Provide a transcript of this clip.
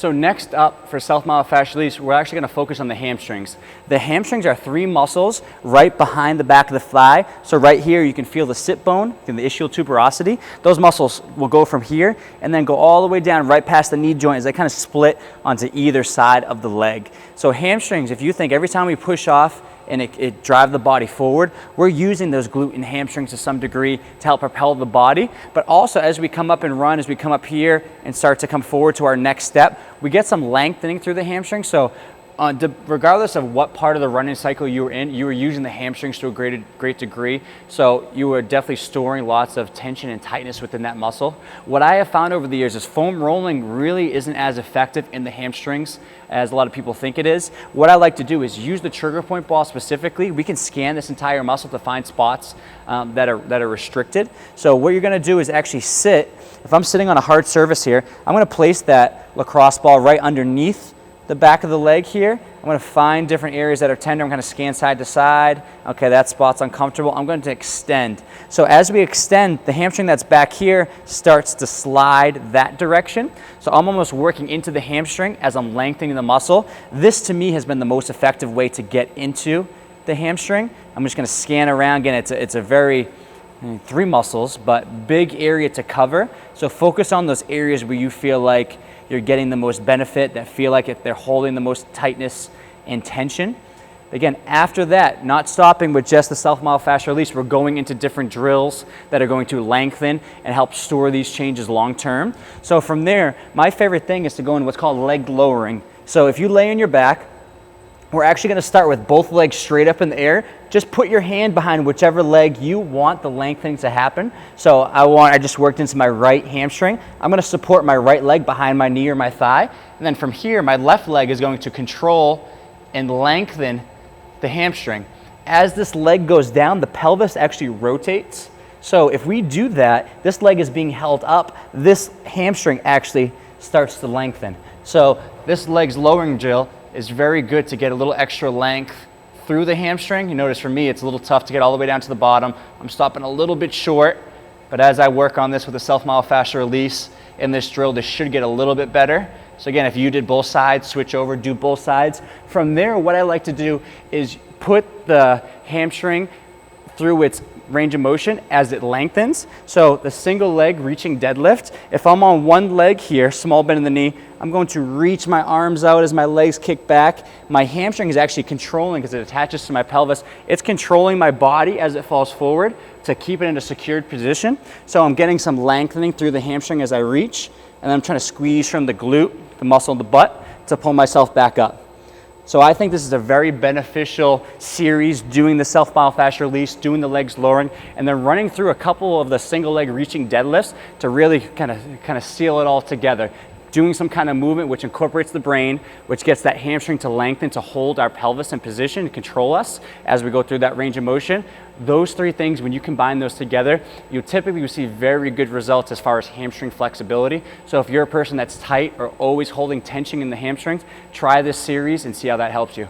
So next up for self-myofascial release, we're actually going to focus on the hamstrings. The hamstrings are 3 muscles right behind the back of the thigh. So right here you can feel the sit bone and the ischial tuberosity. Those muscles will go from here and then go all the way down right past the knee joint as they kind of split onto either side of the leg. So hamstrings, if you think every time we push off and it drive the body forward, we're using those glute and hamstrings to some degree to help propel the body. But also as we come up and run, as we come up here and start to come forward to our next step, we get some lengthening through the hamstring. So regardless of what part of the running cycle you were in, you were using the hamstrings to a great degree. So you were definitely storing lots of tension and tightness within that muscle. What I have found over the years is foam rolling really isn't as effective in the hamstrings as a lot of people think it is. What I like to do is use the trigger point ball specifically. We can scan this entire muscle to find spots that are restricted. So what you're gonna do is actually sit. If I'm sitting on a hard surface here, I'm gonna place that lacrosse ball right underneath the back of the leg here. I'm going to find different areas that are tender. I'm going to scan side to side. Okay, that spot's uncomfortable. I'm going to extend. So as we extend, the hamstring that's back here starts to slide that direction. So I'm almost working into the hamstring as I'm lengthening the muscle. This to me has been the most effective way to get into the hamstring. I'm just going to scan around. Again, it's a very 3 muscles, but big area to cover. So focus on those areas where you feel like you're getting the most benefit, that feel like they're holding the most tightness and tension. Again, after that, not stopping with just the self-myofascial release, we're going into different drills that are going to lengthen and help store these changes long term. So from there, my favorite thing is to go in what's called leg lowering. So if you lay on your back, we're actually going to start with both legs straight up in the air. Just put your hand behind whichever leg you want the lengthening to happen. So I just worked into my right hamstring. I'm going to support my right leg behind my knee or my thigh. And then from here, my left leg is going to control and lengthen the hamstring. As this leg goes down, the pelvis actually rotates. So if we do that, this leg is being held up. This hamstring actually starts to lengthen. So this leg's lowering drill is very good to get a little extra length through the hamstring. You notice for me, it's a little tough to get all the way down to the bottom. I'm stopping a little bit short, but as I work on this with the self-myofascial release in this drill, this should get a little bit better. So again, if you did both sides, switch over, do both sides. From there, what I like to do is put the hamstring through its range of motion as it lengthens. So the single leg reaching deadlift, if I'm on one leg here, small bend in the knee, I'm going to reach my arms out as my legs kick back. My hamstring is actually controlling, because it attaches to my pelvis, it's controlling my body as it falls forward to keep it in a secured position. So I'm getting some lengthening through the hamstring as I reach, and then I'm trying to squeeze from the glute, the muscle in the butt, to pull myself back up. So I think this is a very beneficial series, doing the self-myofascial release, doing the legs lowering, and then running through a couple of the single leg reaching deadlifts to really kind of seal it all together. Doing some kind of movement which incorporates the brain, which gets that hamstring to lengthen to hold our pelvis in position and control us as we go through that range of motion. Those 3 things, when you combine those together, you typically receive very good results as far as hamstring flexibility. So if you're a person that's tight or always holding tension in the hamstrings, try this series and see how that helps you.